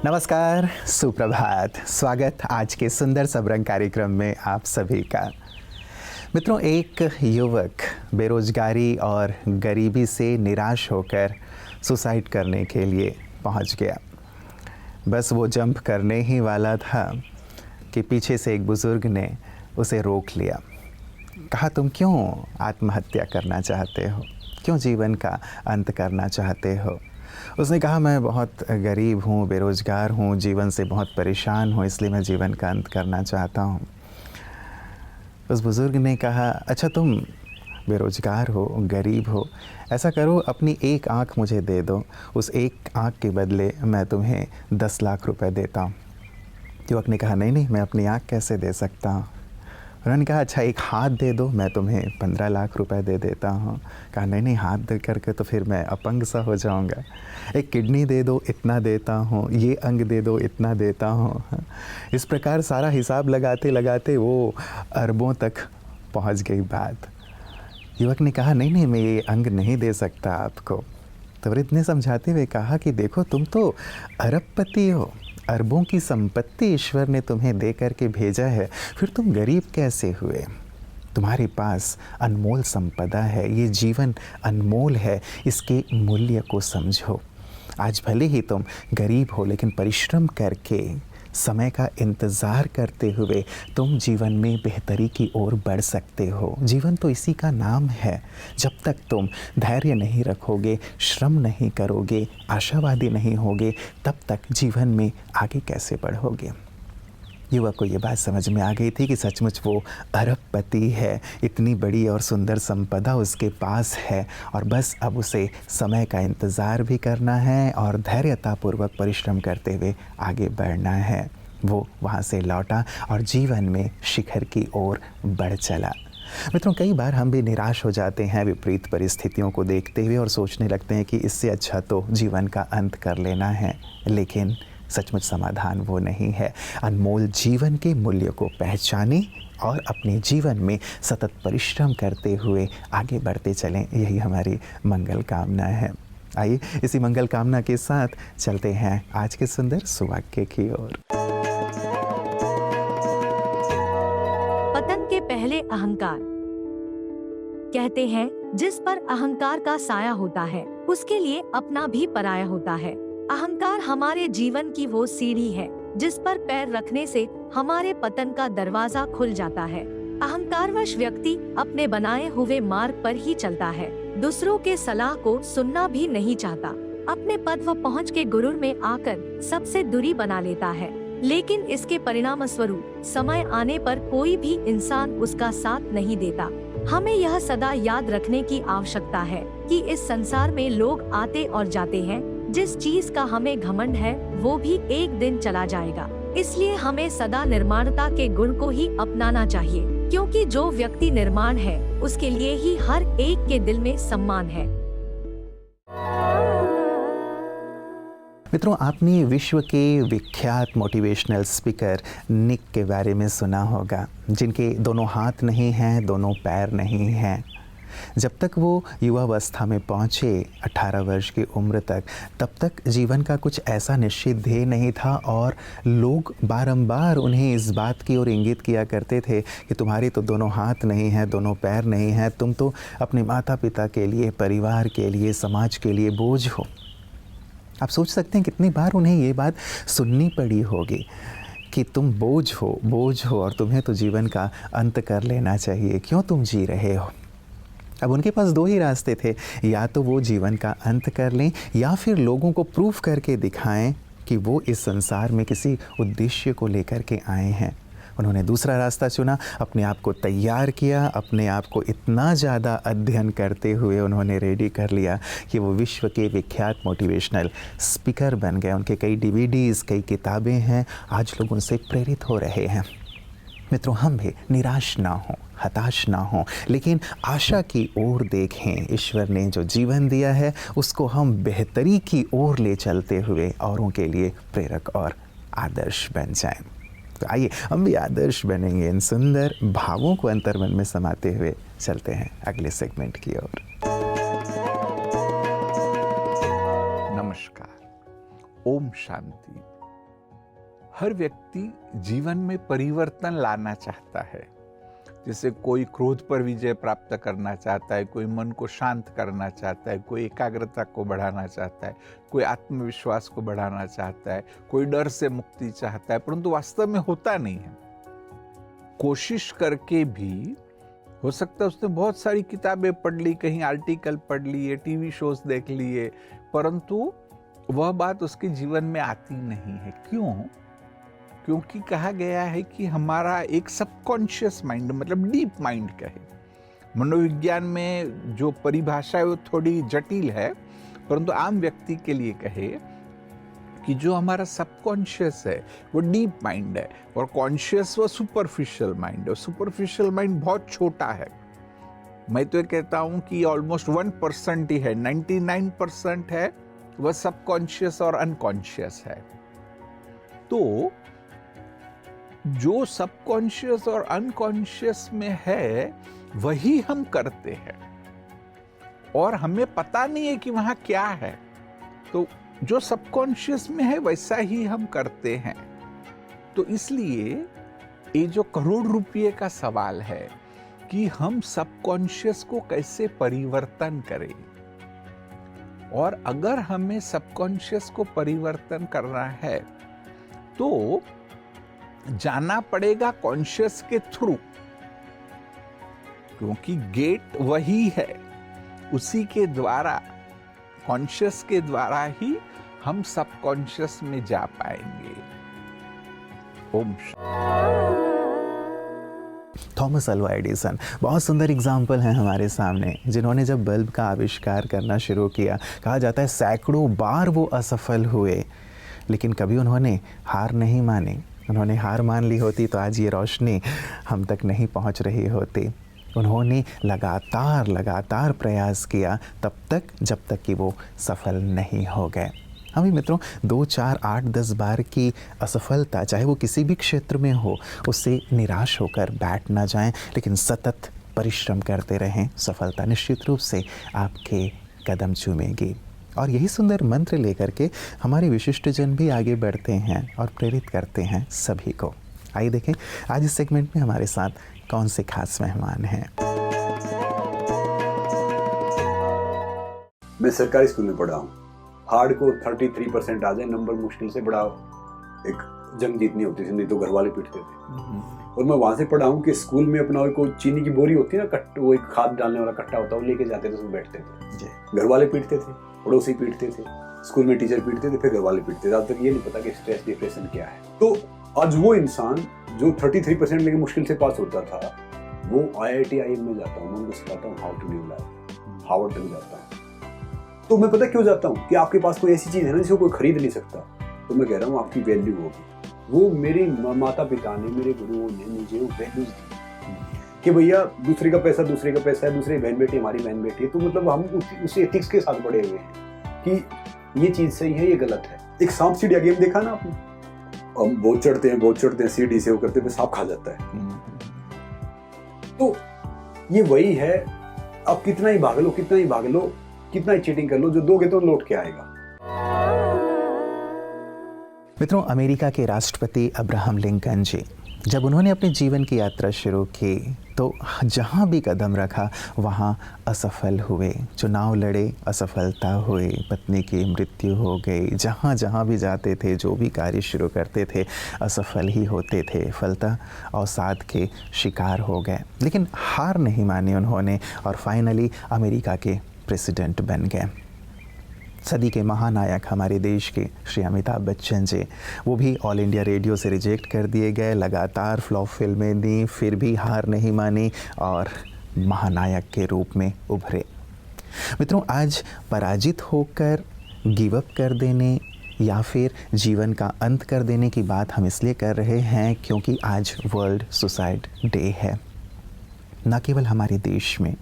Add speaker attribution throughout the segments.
Speaker 1: नमस्कार, सुप्रभात। स्वागत आज के सुंदर सबरंग कार्यक्रम में आप सभी का। मित्रों, एक युवक बेरोजगारी और गरीबी से निराश होकर सुसाइड करने के लिए पहुंच गया। बस वो जंप करने ही वाला था कि पीछे से एक बुज़ुर्ग ने उसे रोक लिया। कहा, तुम क्यों आत्महत्या करना चाहते हो? क्यों जीवन का अंत करना चाहते हो? उसने कहा, मैं बहुत गरीब हूँ, बेरोज़गार हूँ, जीवन से बहुत परेशान हूँ, इसलिए मैं जीवन का अंत करना चाहता हूँ। उस बुज़ुर्ग ने कहा, अच्छा तुम बेरोज़गार हो, गरीब हो, ऐसा करो अपनी एक आँख मुझे दे दो, उस एक आँख के बदले मैं तुम्हें 10 लाख रुपए देता हूँ। युवक ने कहा, नहीं नहीं, मैं अपनी आँख कैसे दे सकता हूँ? उन्होंने कहा, अच्छा एक हाथ दे दो, मैं तुम्हें 15 लाख रुपए दे देता हूँ। कहा, नहीं नहीं, हाथ दे करके तो फिर मैं अपंग सा हो जाऊँगा। एक किडनी दे दो, इतना देता हूँ, ये अंग दे दो, इतना देता हूँ। इस प्रकार सारा हिसाब लगाते लगाते वो अरबों तक पहुँच गई बात। युवक ने कहा, नहीं नहीं, मैं ये अंग नहीं दे सकता आपको। तो वृद्ध ने समझाते हुए कहा कि देखो, तुम तो अरबपति हो, अरबों की संपत्ति ईश्वर ने तुम्हें दे करके भेजा है, फिर तुम गरीब कैसे हुए? तुम्हारे पास अनमोल संपदा है, ये जीवन अनमोल है, इसके मूल्य को समझो। आज भले ही तुम गरीब हो, लेकिन परिश्रम करके, समय का इंतज़ार करते हुए तुम जीवन में बेहतरी की ओर बढ़ सकते हो। जीवन तो इसी का नाम है। जब तक तुम धैर्य नहीं रखोगे, श्रम नहीं करोगे, आशावादी नहीं होगे, तब तक जीवन में आगे कैसे बढ़ोगे? युवक को ये बात समझ में आ गई थी कि सचमुच वो अरबपति है, इतनी बड़ी और सुंदर संपदा उसके पास है, और बस अब उसे समय का इंतज़ार भी करना है और धैर्यतापूर्वक परिश्रम करते हुए आगे बढ़ना है। वो वहाँ से लौटा और जीवन में शिखर की ओर बढ़ चला। मित्रों, कई बार हम भी निराश हो जाते हैं विपरीत परिस्थितियों को देखते हुए और सोचने लगते हैं कि इससे अच्छा तो जीवन का अंत कर लेना है, लेकिन सचमुच समाधान वो नहीं है। अनमोल जीवन के मूल्य को पहचानें और अपने जीवन में सतत परिश्रम करते हुए आगे बढ़ते चलें, यही हमारी मंगल कामना है। आइए इसी मंगल कामना के साथ चलते हैं आज के सुंदर सुवाक्य की ओर।
Speaker 2: पतन के पहले अहंकार। कहते हैं, जिस पर अहंकार का साया होता है उसके लिए अपना भी पराया होता है। अहंकार हमारे जीवन की वो सीढ़ी है जिस पर पैर रखने से हमारे पतन का दरवाजा खुल जाता है। अहंकारवश व्यक्ति अपने बनाए हुए मार्ग पर ही चलता है, दूसरों के सलाह को सुनना भी नहीं चाहता, अपने पद व पहुँच के गुरूर में आकर सबसे दूरी बना लेता है। लेकिन इसके परिणाम स्वरूप समय आने पर कोई भी इंसान उसका साथ नहीं देता। हमें यह सदा याद रखने की आवश्यकता है कि इस संसार में लोग आते और जाते हैं। जिस चीज का हमें घमंड है वो भी एक दिन चला जाएगा। इसलिए हमें सदा निर्माणता के गुण को ही अपनाना चाहिए, क्योंकि जो व्यक्ति निर्माण है उसके लिए ही हर एक के दिल में सम्मान है।
Speaker 1: मित्रों, आपने विश्व के विख्यात मोटिवेशनल स्पीकर निक के बारे में सुना होगा, जिनके दोनों हाथ नहीं हैं, दोनों पैर नहीं हैं। जब तक वो युवावस्था में पहुँचे, 18 वर्ष की उम्र तक, तब तक जीवन का कुछ ऐसा निश्चित ध्येय नहीं था और लोग बारंबार उन्हें इस बात की ओर इंगित किया करते थे कि तुम्हारे तो दोनों हाथ नहीं हैं, दोनों पैर नहीं हैं, तुम तो अपने माता पिता के लिए, परिवार के लिए, समाज के लिए बोझ हो। आप सोच सकते हैं कितनी बार उन्हें ये बात सुननी पड़ी होगी कि तुम बोझ हो और तुम्हें तो जीवन का अंत कर लेना चाहिए, क्यों तुम जी रहे हो? अब उनके पास दो ही रास्ते थे, या तो वो जीवन का अंत कर लें या फिर लोगों को प्रूफ करके दिखाएं कि वो इस संसार में किसी उद्देश्य को लेकर के आए हैं। उन्होंने दूसरा रास्ता चुना, अपने आप को तैयार किया, अपने आप को इतना ज़्यादा अध्ययन करते हुए उन्होंने रेडी कर लिया कि वो विश्व के विख्यात मोटिवेशनल स्पीकर बन गए। उनके कई डीवीडीज़, कई किताबें हैं, आज लोग उनसे प्रेरित हो रहे हैं। मित्रों, हम भी निराश ना हों, हताश ना हों, लेकिन आशा की ओर देखें। ईश्वर ने जो जीवन दिया है उसको हम बेहतरी की ओर ले चलते हुए औरों के लिए प्रेरक और आदर्श बन जाएं। तो आइए हम भी आदर्श बनेंगे। इन सुंदर भावों को अंतर्मन में समाते हुए चलते हैं अगले सेगमेंट की ओर।
Speaker 3: नमस्कार, ओम शांति। हर व्यक्ति जीवन में परिवर्तन लाना चाहता है। जैसे कोई क्रोध पर विजय प्राप्त करना चाहता है, कोई मन को शांत करना चाहता है, कोई एकाग्रता को बढ़ाना चाहता है, कोई आत्मविश्वास को बढ़ाना चाहता है, कोई डर से मुक्ति चाहता है, परंतु वास्तव में होता नहीं है। कोशिश करके भी हो सकता है उसने बहुत सारी किताबें पढ़ ली, कहीं आर्टिकल पढ़ लिए, टीवी शोज देख लिए, परंतु वह बात उसके जीवन में आती नहीं है। क्यों? क्योंकि कहा गया है कि हमारा एक सबकॉन्शियस माइंड, मतलब डीप माइंड कहे, मनोविज्ञान में जो परिभाषा है वो थोड़ी जटिल है, परंतु आम व्यक्ति के लिए कहे कि जो हमारा सबकॉन्शियस है वो डीप माइंड है और कॉन्शियस वो सुपरफिशियल माइंड है। सुपरफिशियल माइंड बहुत छोटा है। मैं तो ये कहता हूं कि ऑलमोस्ट 1% ही है, 99% है वह सबकॉन्शियस और अनकॉन्शियस है। तो जो सबकॉन्शियस और अनकॉन्शियस में है वही हम करते हैं और हमें पता नहीं है कि वहां क्या है। तो जो सबकॉन्शियस में है वैसा ही हम करते हैं। तो इसलिए ये जो करोड़ रुपये का सवाल है कि हम सबकॉन्शियस को कैसे परिवर्तन करें, और अगर हमें सबकॉन्शियस को परिवर्तन करना है तो जाना पड़ेगा कॉन्शियस के थ्रू, क्योंकि गेट वही है, उसी के द्वारा, कॉन्शियस के द्वारा ही हम सबकॉन्शियस में जा पाएंगे। ओम
Speaker 1: थॉमस अल्वा एडिसन बहुत सुंदर एग्जाम्पल हैं हमारे सामने, जिन्होंने जब बल्ब का आविष्कार करना शुरू किया, कहा जाता है सैकड़ों बार वो असफल हुए, लेकिन कभी उन्होंने हार नहीं मानी। उन्होंने हार मान ली होती तो आज ये रोशनी हम तक नहीं पहुंच रही होती। उन्होंने लगातार प्रयास किया तब तक जब तक कि वो सफल नहीं हो गए। हम भी मित्रों 2, 4, 8, 10 बार की असफलता, चाहे वो किसी भी क्षेत्र में हो, उससे निराश होकर बैठ ना जाएं, लेकिन सतत परिश्रम करते रहें। सफलता निश्चित रूप से आपके कदम चूमेगी। और यही सुंदर मंत्र लेकर के हमारे विशिष्टजन भी आगे बढ़ते हैं और प्रेरित करते हैं सभी को। आइए देखें आज इस सेगमेंट में हमारे साथ कौन से खास मेहमान हैं।
Speaker 4: मैं सरकारी स्कूल में पढ़ा हूँ। हार्ड को 33% आ जाए नंबर मुश्किल से बड़ा एक जंग जीतनी होती थी, नहीं तो घर वाले पीटते थे। और मैं वहां से पढ़ा हूँ कि स्कूल में अपना कोई चीनी की बोरी होती है ना, वो एक खाद डालने वाला कट्टा होता है, वो लेके जाते थे, उसमें बैठते थे। घर वाले पीटते थे, पड़ोसी पीटते थे, स्कूल में टीचर पीटते थे, फिर घर वाले पीटते थे। अब तक ये नहीं पता कि स्ट्रेस डिप्रेशन क्या है। तो आज वो इंसान जो 33% लेके मुश्किल से पास होता था, वो IIT IIM में जाता हूँ, मैं उनको सिखाता हूँ how to live life. Harvard तक जाता हूँ। तो मैं पता क्यों जाता हूँ कि आपके पास कोई ऐसी चीज है ना जिसको कोई खरीद नहीं सकता। तो मैं कह रहा हूँ आपकी वैल्यू होगी। वो मेरे माता पिता ने, मेरे गुरुओं ने मुझे वो वैल्यूज दी कि भैया दूसरे का पैसा है, दूसरी बहन बेटी हमारी बहन बेटी है। तो मतलब हम उसी एथिक्स के साथ बड़े हुए हैं कि ये चीज सही है, ये गलत है। एक सांप सीढ़िया गेम देखा ना आपने? हम बहुत चढ़ते हैं सीढ़ी से वो करते हुए सांप खा जाता है। तो ये वही है, आप कितना ही भाग लो, कितना ही चीटिंग कर लो, जो दोगे तो लौट के आएगा।
Speaker 1: मित्रों, अमेरिका के राष्ट्रपति अब्राहम लिंकन जी, जब उन्होंने अपने जीवन की यात्रा शुरू की तो जहाँ भी कदम रखा वहाँ असफल हुए। चुनाव लड़े, असफलता हुई, पत्नी की मृत्यु हो गई। जहाँ भी जाते थे, जो भी कार्य शुरू करते थे, असफल ही होते थे, फलता अवसाद के शिकार हो गए। लेकिन हार नहीं मानी उन्होंने और फाइनली अमेरिका के प्रेसिडेंट बन गए। सदी के महानायक हमारे देश के श्री अमिताभ बच्चन जी, वो भी ऑल इंडिया रेडियो से रिजेक्ट कर दिए गए। लगातार फ्लॉप फिल्में दी, फिर भी हार नहीं मानी और महानायक के रूप में उभरे। मित्रों, आज पराजित होकर गिव अप कर देने या फिर जीवन का अंत कर देने की बात हम इसलिए कर रहे हैं क्योंकि आज वर्ल्ड सुसाइड डे है। न केवल हमारे देश में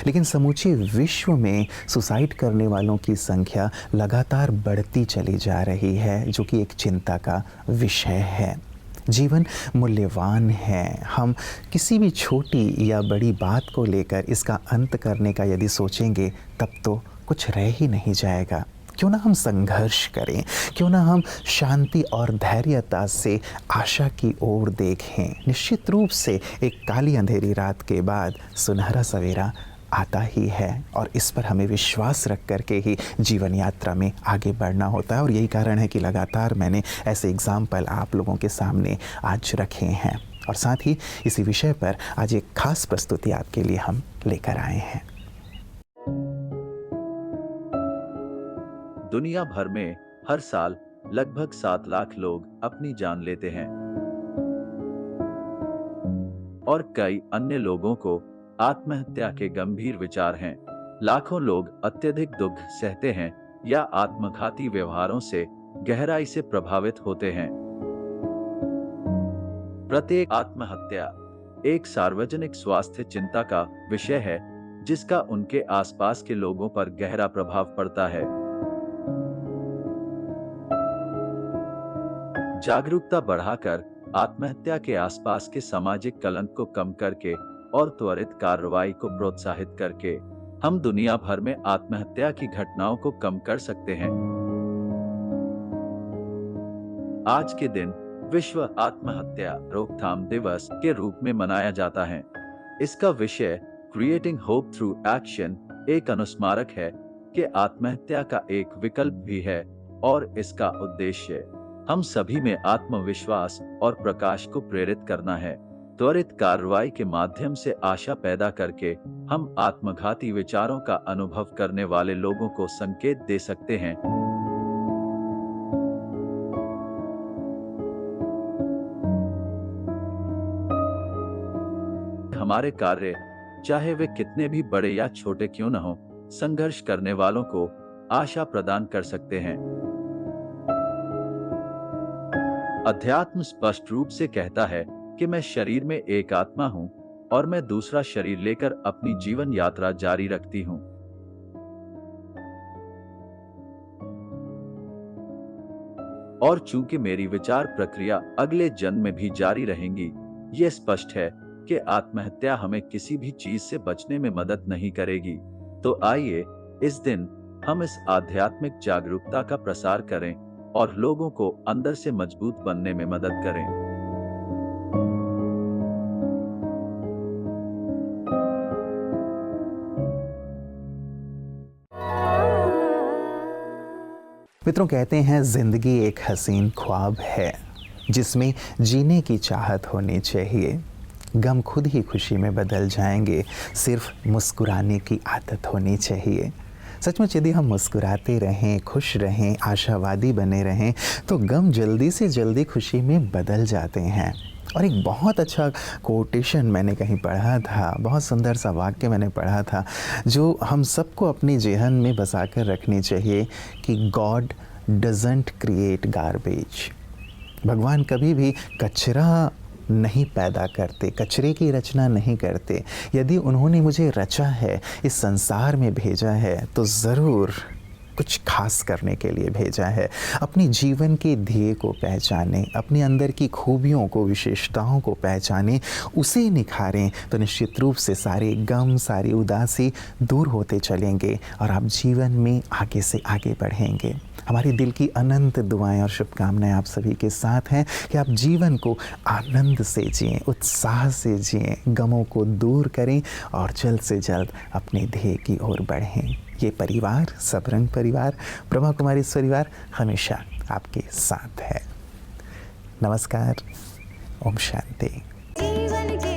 Speaker 1: लेकिन समूचे विश्व में सुसाइड करने वालों की संख्या लगातार बढ़ती चली जा रही है, जो कि एक चिंता का विषय है। जीवन मूल्यवान है। हम किसी भी छोटी या बड़ी बात को लेकर इसका अंत करने का यदि सोचेंगे तब तो कुछ रह ही नहीं जाएगा। क्यों ना हम संघर्ष करें, क्यों ना हम शांति और धैर्यता से आशा की ओर देखें। निश्चित रूप से एक काली अंधेरी रात के बाद सुनहरा सवेरा आता ही है और इस पर हमें विश्वास रख कर के ही जीवन यात्रा में आगे बढ़ना होता है। और यही कारण है कि लगातार मैंने ऐसे एग्जाम्पल आप लोगों के सामने आज रखे हैं और साथ ही इसी विषय पर आज एक खास प्रस्तुति आपके लिए हम लेकर आए हैं।
Speaker 5: दुनिया भर में हर साल लगभग 7 लाख लोग अपनी जान लेते हैं और कई अन्य लोगों को आत्महत्या के गंभीर विचार हैं। लाखों लोग अत्यधिक दुख सहते हैं या आत्मघाती व्यवहारों से गहराई से प्रभावित होते हैं। प्रत्येक आत्महत्या एक सार्वजनिक स्वास्थ्य चिंता का विषय है जिसका उनके आसपास के लोगों पर गहरा प्रभाव पड़ता है। जागरूकता बढ़ाकर आत्महत्या के आसपास के सामाजिक कलंक को कम करके और त्वरित कार्रवाई को प्रोत्साहित करके हम दुनिया भर में आत्महत्या की घटनाओं को कम कर सकते हैं। आज के दिन विश्व आत्महत्या रोकथाम दिवस के रूप में मनाया जाता है। इसका विषय क्रिएटिंग होप थ्रू एक्शन एक अनुस्मारक है कि आत्महत्या का एक विकल्प भी है और इसका उद्देश्य हम सभी में आत्मविश्वास और प्रकाश को प्रेरित करना है। त्वरित कार्रवाई के माध्यम से आशा पैदा करके हम आत्मघाती विचारों का अनुभव करने वाले लोगों को संकेत दे सकते हैं। हमारे कार्य चाहे वे कितने भी बड़े या छोटे क्यों न हो, संघर्ष करने वालों को आशा प्रदान कर सकते हैं। अध्यात्म स्पष्ट रूप से कहता है कि मैं शरीर में एक आत्मा हूं और मैं दूसरा शरीर लेकर अपनी जीवन यात्रा जारी रखती हूं। और चूंकि मेरी विचार प्रक्रिया अगले जन्म में भी जारी रहेंगी, यह स्पष्ट है कि आत्महत्या हमें किसी भी चीज से बचने में मदद नहीं करेगी। तो आइए इस दिन हम इस आध्यात्मिक जागरूकता का प्रसार करें और लोगों को अंदर से मजबूत बनने में मदद करें।
Speaker 1: मित्रों, कहते हैं जिंदगी एक हसीन ख्वाब है जिसमें जीने की चाहत होनी चाहिए। गम खुद ही खुशी में बदल जाएंगे, सिर्फ मुस्कुराने की आदत होनी चाहिए। सचमुच यदि हम मुस्कुराते रहें, खुश रहें, आशावादी बने रहें तो गम जल्दी से जल्दी खुशी में बदल जाते हैं। और एक बहुत अच्छा कोटेशन मैंने कहीं पढ़ा था, बहुत सुंदर सा वाक्य मैंने पढ़ा था जो हम सबको अपनी जेहन में बसा कर रखनी चाहिए कि गॉड डजंट क्रिएट गार्बेज। भगवान कभी भी कचरा नहीं पैदा करते, कचरे की रचना नहीं करते। यदि उन्होंने मुझे रचा है, इस संसार में भेजा है, तो ज़रूर कुछ खास करने के लिए भेजा है। अपनी जीवन के ध्येय को पहचानें, अपने अंदर की खूबियों को, विशेषताओं को पहचानें, उसे निखारें तो निश्चित रूप से सारे गम, सारी उदासी दूर होते चलेंगे और आप जीवन में आगे से आगे बढ़ेंगे। हमारी दिल की अनंत दुआएं और शुभकामनाएं आप सभी के साथ हैं कि आप जीवन को आनंद से जिएं, उत्साह से जिएं, गमों को दूर करें और जल्द से जल्द अपने ध्येय की ओर बढ़ें। ये परिवार, सबरंग परिवार, ब्रह्मा कुमारी परिवार हमेशा आपके साथ है। नमस्कार, ओम शांति।
Speaker 6: जीवन के